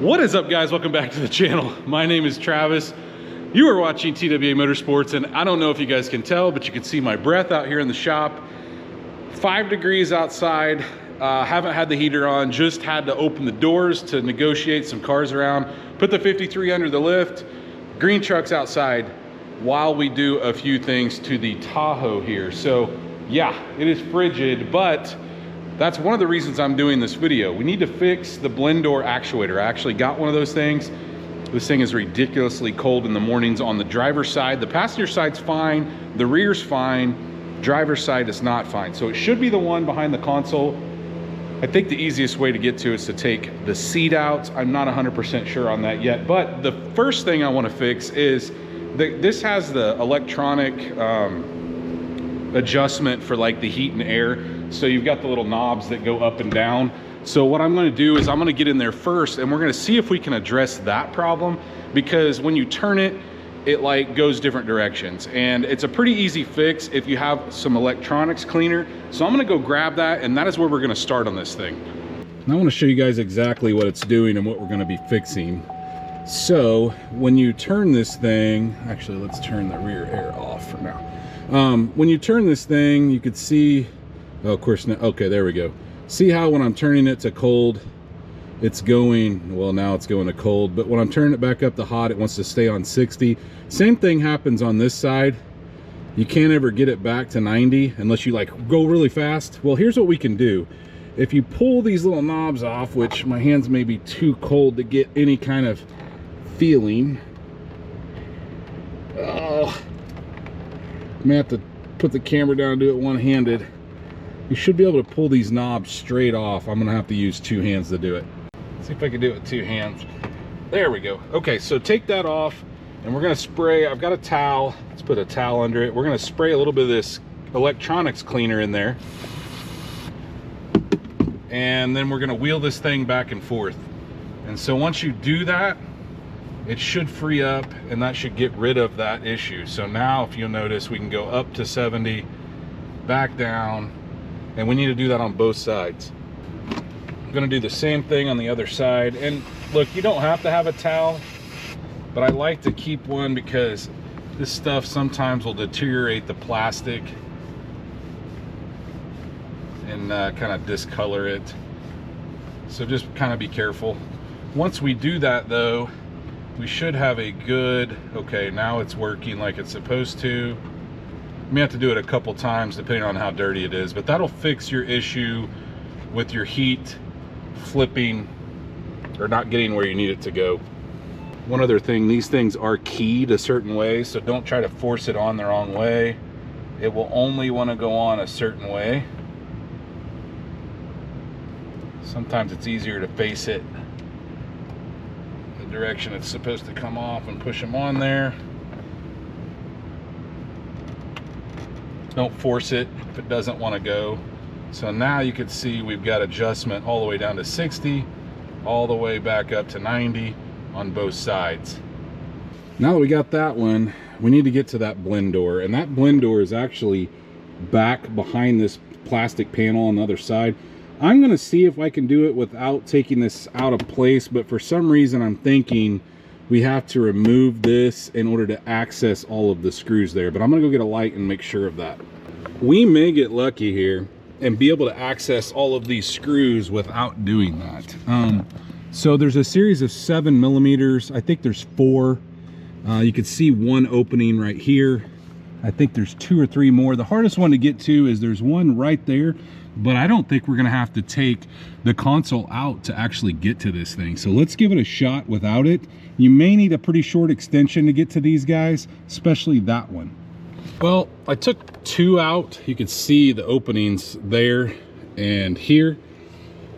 What is up, guys? Welcome back to the channel. My name is Travis. You are watching TWA Motorsports, and I don't know if you guys can tell, but you can see my breath out here in the shop. 5 degrees outside. Haven't had the heater on, just had to open the doors to negotiate some cars around, put the 53 under the lift, green trucks outside while we do a few things to the Tahoe here. So yeah, it is frigid, but that's one of the reasons I'm doing this video. We need to fix the blend door actuator. I actually got one of those things. This thing is ridiculously cold in the mornings on the driver's side. The passenger side's fine, the rear's fine, driver's side is not fine. So it should be the one behind the console. I think the easiest way to get to it is to take the seat out. I'm not 100% sure on that yet, but the first thing I want to fix is this has the electronic adjustment for like the heat and air. So you've got the little knobs that go up and down. So what I'm going to do is I'm going to get in there first, and we're going to see if we can address that problem, because when you turn it, it like goes different directions, and it's a pretty easy fix if you have some electronics cleaner. So I'm going to go grab that, and that is where we're going to start on this thing. And I want to show you guys exactly what it's doing and what we're going to be fixing. So when you turn this thing, actually let's turn the rear air off for now. When you turn this thing, you could see, oh, of course, now, okay, there we go. See how when I'm turning it to cold, it's going, well, now it's going to cold, but when I'm turning it back up to hot, it wants to stay on 60. Same thing happens on this side. You can't ever get it back to 90 unless you like go really fast. Well, here's what we can do. If you pull these little knobs off, which my hands may be too cold to get any kind of feeling. Oh, I may have to put the camera down and do it one-handed. You should be able to pull these knobs straight off. I'm gonna have to use 2 hands to do it. Let's see if I can do it with 2 hands. There we go. Okay, so take that off, and we're gonna spray. I've got a towel. Let's put a towel under it. We're gonna spray a little bit of this electronics cleaner in there, and then we're gonna wheel this thing back and forth. And so once you do that, it should free up, and that should get rid of that issue. So now, if you'll notice, we can go up to 70, back down, and we need to do that on both sides. I'm gonna do the same thing on the other side. And look, you don't have to have a towel, but I like to keep one because this stuff sometimes will deteriorate the plastic and kind of discolor it. So just kind of be careful. Once we do that though, we should have a good, okay, now it's working like it's supposed to. You may have to do it a couple times depending on how dirty it is, but that'll fix your issue with your heat flipping or not getting where you need it to go. One other thing, these things are keyed a certain way, so don't try to force it on the wrong way. It will only want to go on a certain way. Sometimes it's easier to face it the direction it's supposed to come off and push them on there. Don't force it if it doesn't want to go. So now you can see we've got adjustment all the way down to 60, all the way back up to 90 on both sides. Now that we got that one, we need to get to that blend door, and that blend door is actually back behind this plastic panel on the other side. I'm going to see if I can do it without taking this out of place, but for some reason I'm thinking we have to remove this in order to access all of the screws there, but I'm gonna go get a light and make sure of that. We may get lucky here and be able to access all of these screws without doing that. So there's a series of 7 millimeters. I think there's 4. You can see one opening right here. I think there's 2 or 3 more. The hardest one to get to is there's one right there, but I don't think we're gonna have to take the console out to actually get to this thing. So let's give it a shot without it. You may need a pretty short extension to get to these guys, especially that one. Well, I took 2 out. You can see the openings there and here.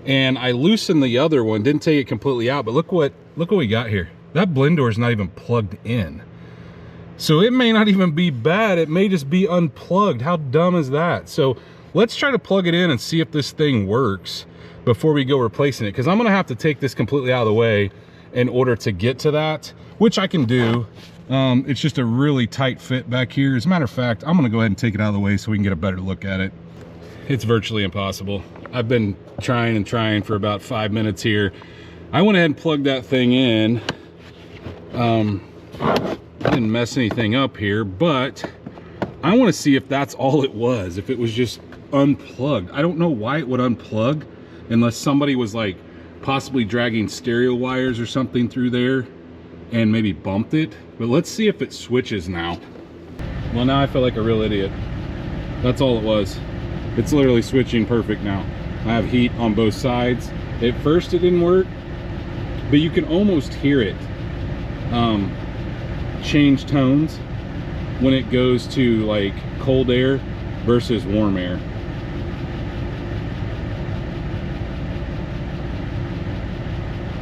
And I loosened the other one, didn't take it completely out, but look what we got here. That blend door is not even plugged in. So it may not even be bad, it may just be unplugged. How dumb is that? So let's try to plug it in and see if this thing works before we go replacing it, because I'm gonna have to take this completely out of the way in order to get to that, which I can do. It's just a really tight fit back here. As a matter of fact, I'm gonna go ahead and take it out of the way so we can get a better look at it. It's virtually impossible. I've been trying and trying for about 5 minutes here. I went ahead and plugged that thing in. I didn't mess anything up here, but I want to see if that's all it was, if it was just unplugged. I don't know why it would unplug unless somebody was like possibly dragging stereo wires or something through there and maybe bumped it. But let's see if it switches now. Well, now I feel like a real idiot. That's all it was. It's literally switching perfect now. I have heat on both sides. At first it didn't work, but you can almost hear it change tones when it goes to like cold air versus warm air.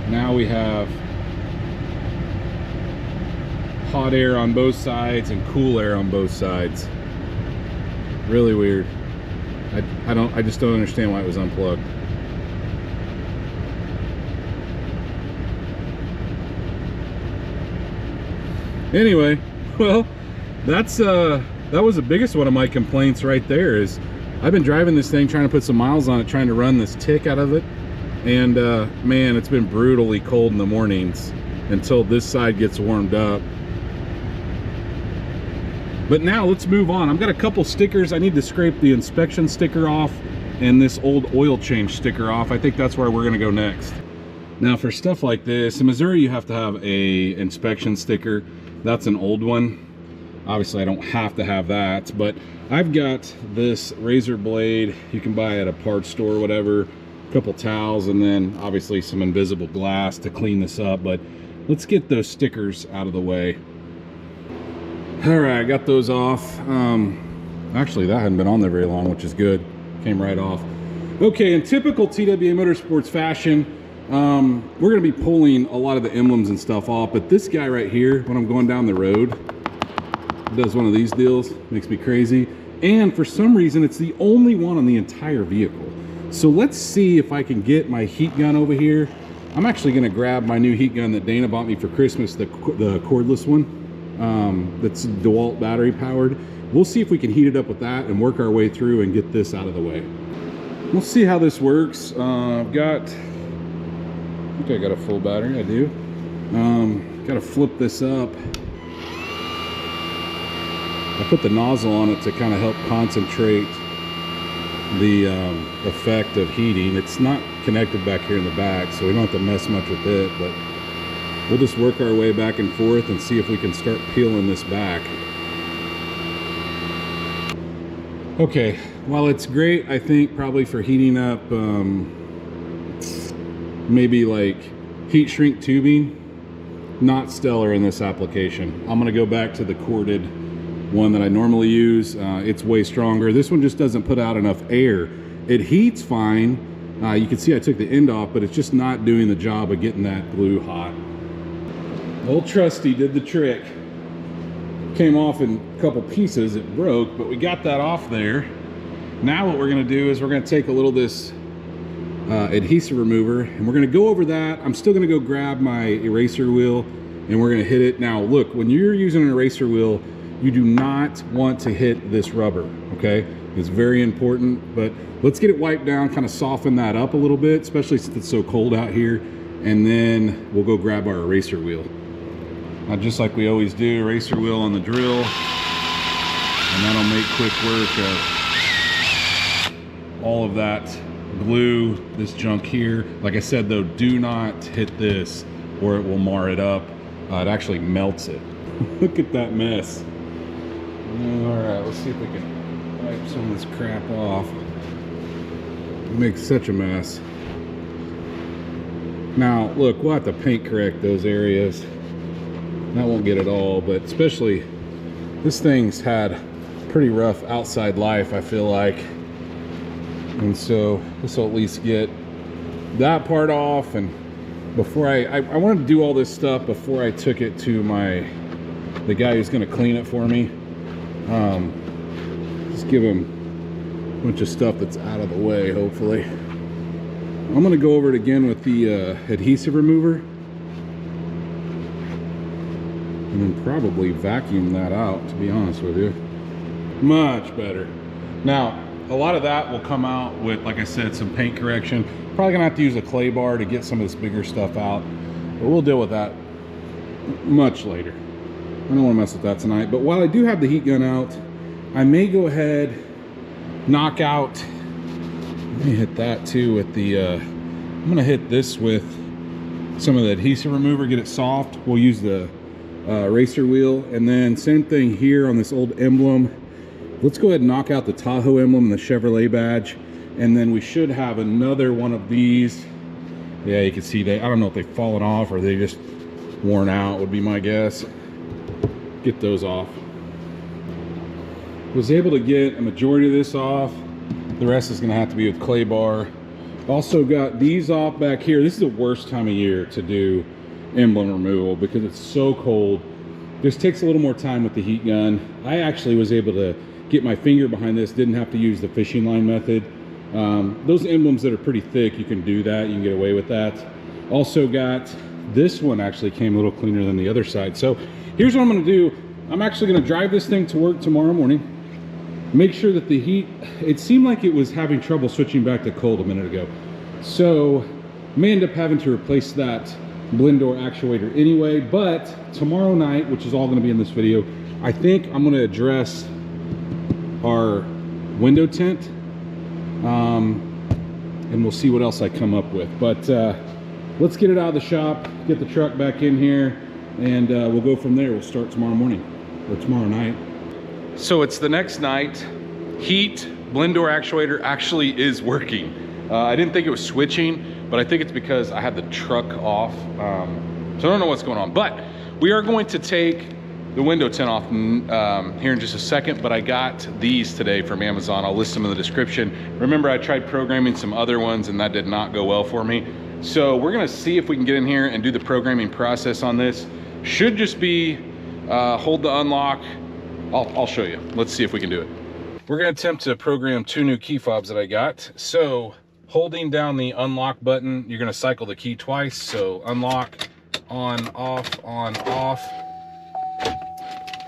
Now we have hot air on both sides and cool air on both sides. Really weird. I just don't understand why it was unplugged. Anyway, well, that was the biggest one of my complaints right there. Is I've been driving this thing, trying to put some miles on it, trying to run this tick out of it, and man, it's been brutally cold in the mornings until this side gets warmed up. But now let's move on. I've got a couple stickers. I need to scrape the inspection sticker off and this old oil change sticker off. I think that's where we're gonna go next. Now for stuff like this, in Missouri you have to have a inspection sticker. That's an old one. Obviously I don't have to have that, but I've got this razor blade you can buy at a parts store or whatever, a couple towels, and then obviously some invisible glass to clean this up. But let's get those stickers out of the way. All right, I got those off. Actually, that hadn't been on there very long, which is good. Came right off. Okay, in typical TWA Motorsports fashion, we're gonna be pulling a lot of the emblems and stuff off, but this guy right here, when I'm going down the road, does one of these deals, makes me crazy. And for some reason, it's the only one on the entire vehicle. So let's see if I can get my heat gun over here. I'm actually gonna grab my new heat gun that Dana bought me for Christmas, the cordless one. That's DeWalt battery powered. We'll see if we can heat it up with that and work our way through and get this out of the way. We'll see how this works. I think I got a full battery. I do. Got to flip this up. I put the nozzle on it to kind of help concentrate the effect of heating. It's not connected back here in the back, so we don't have to mess much with it, but we'll just work our way back and forth and see if we can start peeling this back. Okay, while it's great, I think probably for heating up maybe like heat shrink tubing, not stellar in this application. I'm gonna go back to the corded one that I normally use. It's way stronger. This one just doesn't put out enough air. It heats fine. You can see I took the end off, but it's just not doing the job of getting that glue hot. Old Trusty did the trick. Came off in a couple pieces, it broke, but we got that off there. Now what we're gonna do is we're gonna take a little of this adhesive remover and we're gonna go over that. I'm still gonna go grab my eraser wheel and we're gonna hit it. Now look, when you're using an eraser wheel, you do not want to hit this rubber, okay? It's very important, but let's get it wiped down, kind of soften that up a little bit, especially since it's so cold out here, and then we'll go grab our eraser wheel. Now, just like we always do, eraser wheel on the drill, and that'll make quick work of all of that glue, this junk here. Like I said though, do not hit this or it will mar it up. It actually melts it. Look at that mess. All right, let's see if we can wipe some of this crap off. It makes such a mess. Now, look, we'll have to paint correct those areas. That won't get it all, but especially this thing's had pretty rough outside life, I feel like. And so this will at least get that part off. And before I wanted to do all this stuff before I took it to the guy who's gonna clean it for me. Just give him a bunch of stuff that's out of the way, hopefully. I'm gonna go over it again with the adhesive remover. And then probably vacuum that out, to be honest with you. Much better. Now, a lot of that will come out with, like I said, some paint correction. Probably gonna have to use a clay bar to get some of this bigger stuff out, but we'll deal with that much later. I don't want to mess with that tonight. But while I do have the heat gun out, I may go ahead, knock out, let me hit that too with the I'm gonna hit this with some of the adhesive remover, get it soft. We'll use the racer wheel, and then same thing here on this old emblem. Let's go ahead and knock out the Tahoe emblem and the Chevrolet badge, and then we should have another one of these. Yeah, you can see I don't know if they've fallen off or they just worn out, would be my guess. Get those off. Was able to get a majority of this off. The rest is gonna have to be with clay bar. Also got these off back here. This is the worst time of year to do emblem removal because it's so cold. This takes a little more time with the heat gun. I actually was able to get my finger behind this, didn't have to use the fishing line method. Those emblems that are pretty thick, you can do that, you can get away with that. Also got, this one actually came a little cleaner than the other side. So here's what I'm gonna do. I'm actually gonna drive this thing to work tomorrow morning. Make sure that the heat, it seemed like it was having trouble switching back to cold a minute ago. So may end up having to replace that blend door actuator anyway, but tomorrow night, which is all gonna be in this video, I think I'm gonna address our window tint, and we'll see what else I come up with. But let's get it out of the shop, get the truck back in here, and we'll go from there. We'll start tomorrow morning or tomorrow night. So it's the next night. Heat blend door actuator actually is working. I didn't think it was switching, but I think it's because I had the truck off. So I don't know what's going on, but we are going to take the window tint off here in just a second, but I got these today from Amazon. I'll list them in the description. Remember, I tried programming some other ones and that did not go well for me. So we're gonna see if we can get in here and do the programming process on this. Should just be hold the unlock. I'll show you. Let's see if we can do it. We're gonna attempt to program 2 new key fobs that I got. So holding down the unlock button, you're gonna cycle the key twice. So unlock, on, off.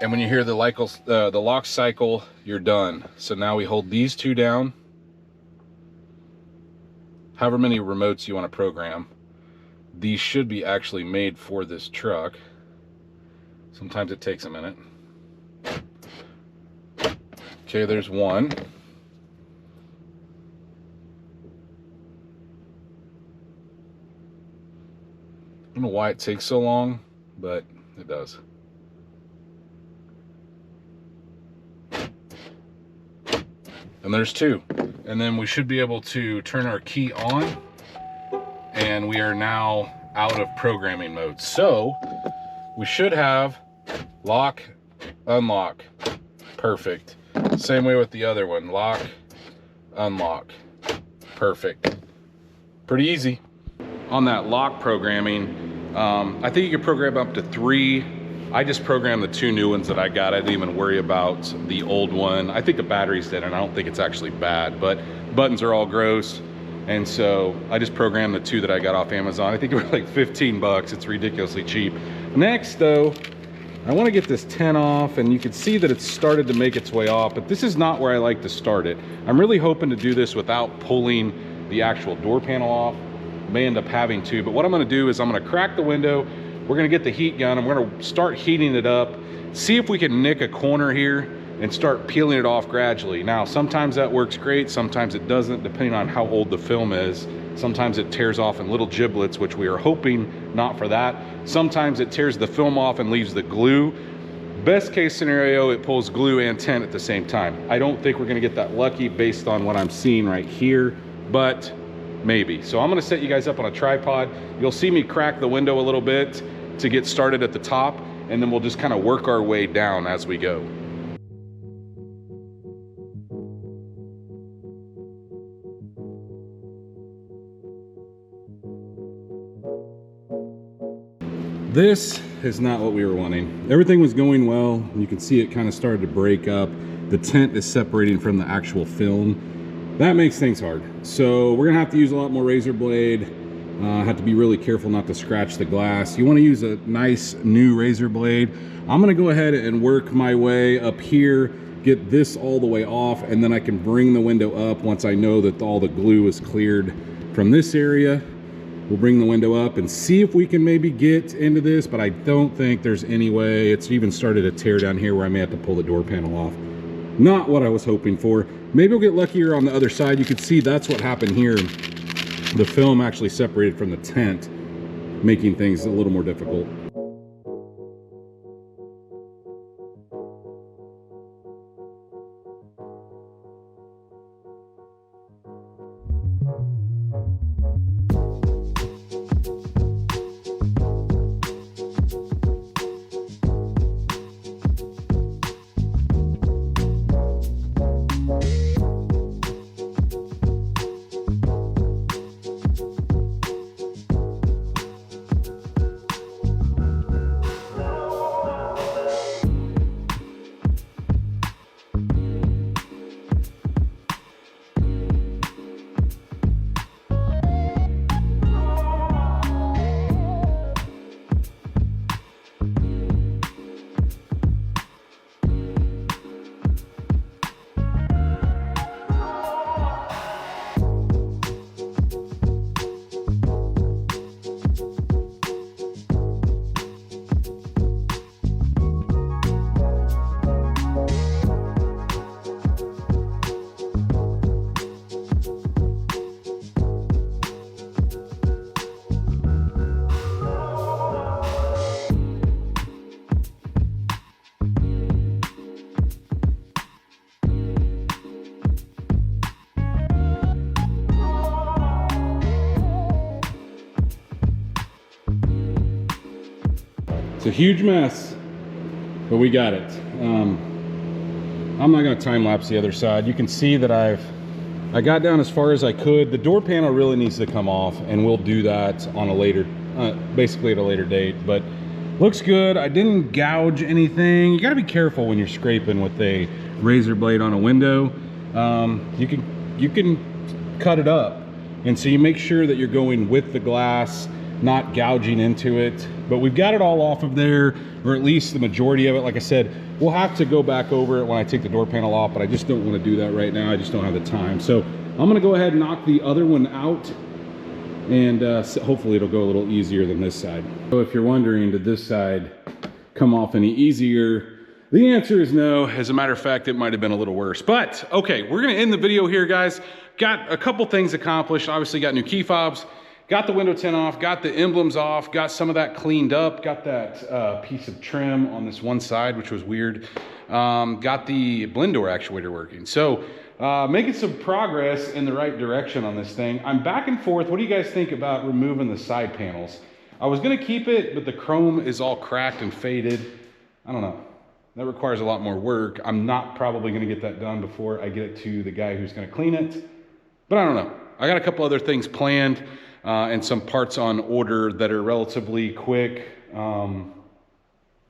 And when you hear the lock cycle, you're done. So now we hold these 2 down. However many remotes you want to program. These should be actually made for this truck. Sometimes it takes a minute. Okay, there's one. I don't know why it takes so long, but it does. And there's 2. And then we should be able to turn our key on, and we are now out of programming mode. So we should have lock, unlock. Perfect. Same way with the other one. Lock, unlock. Perfect. Pretty easy. On that lock programming, I think you can program up to 3. I just programmed the 2 new ones that I got. I didn't even worry about the old one. I think the battery's dead and I don't think it's actually bad, but buttons are all gross. And so I just programmed the 2 that I got off Amazon. I think it was like 15 bucks. It's ridiculously cheap. Next though, I want to get this tint off, and you can see that it's started to make its way off, but this is not where I like to start it. I'm really hoping to do this without pulling the actual door panel off. May end up having to, but what I'm going to do is I'm going to crack the window. We're gonna get the heat gun and we're gonna start heating it up, see if we can nick a corner here and start peeling it off gradually. Now, sometimes that works great, sometimes it doesn't, depending on how old the film is. Sometimes it tears off in little giblets, which we are hoping not for that. Sometimes it tears the film off and leaves the glue. Best case scenario, it pulls glue and tint at the same time. I don't think we're gonna get that lucky based on what I'm seeing right here, but maybe. So I'm gonna set you guys up on a tripod. You'll see me crack the window a little bit to get started at the top, and then we'll just kind of work our way down as we go. This is not what we were wanting. Everything was going well. You can see it kind of started to break up. The tint is separating from the actual film. That makes things hard. So we're gonna have to use a lot more razor blade. Have to be really careful not to scratch the glass. You want to use a nice new razor blade. I'm gonna go ahead and work my way up here, get this all the way off, and then I can bring the window up once I know that all the glue is cleared from this area. We'll bring the window up and see if we can maybe get into this, but I don't think there's any way. It's even started to tear down here where I may have to pull the door panel off. Not what I was hoping for. Maybe we'll get luckier on the other side. You can see that's what happened here. The film actually separated from the tent, making things a little more difficult. It's a huge mess, but we got it. I'm not going to time lapse the other side. You can see that I got down as far as I could. The door panel really needs to come off, and we'll do that on a later, basically at a later date. But looks good. I didn't gouge anything. You got to be careful when you're scraping with a razor blade on a window. You can cut it up, and so you make sure that you're going with the glass, not gouging into it. But we've got it all off of there, or at least the majority of it. Like I said, we'll have to go back over it when I take the door panel off, but I just don't want to do that right now. I just don't have the time. So I'm going to go ahead and knock the other one out, and hopefully it'll go a little easier than this side. So if you're wondering, did this side come off any easier? The answer is no. As a matter of fact, it might have been a little worse. But okay, we're going to end the video here, guys. Got a couple things accomplished. Obviously got new key fobs. Got the window tint off, got the emblems off, got some of that cleaned up, got that piece of trim on this one side, which was weird. Got the blend door actuator working. So making some progress in the right direction on this thing. I'm back and forth. What do you guys think about removing the side panels? I was gonna keep it, but the chrome is all cracked and faded. I don't know. That requires a lot more work. I'm not probably gonna get that done before I get it to the guy who's gonna clean it. But I don't know. I got a couple other things planned. And some parts on order that are relatively quick, kind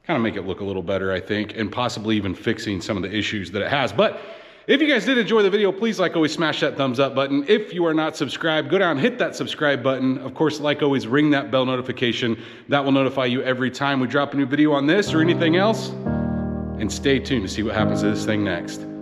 of make it look a little better, I think, and possibly even fixing some of the issues that it has. But if you guys did enjoy the video, please, like always, smash that thumbs up button. If you are not subscribed, go down and hit that subscribe button. Of course, like always, ring that bell notification. That will notify you every time we drop a new video on this or anything else. And stay tuned to see what happens to this thing next.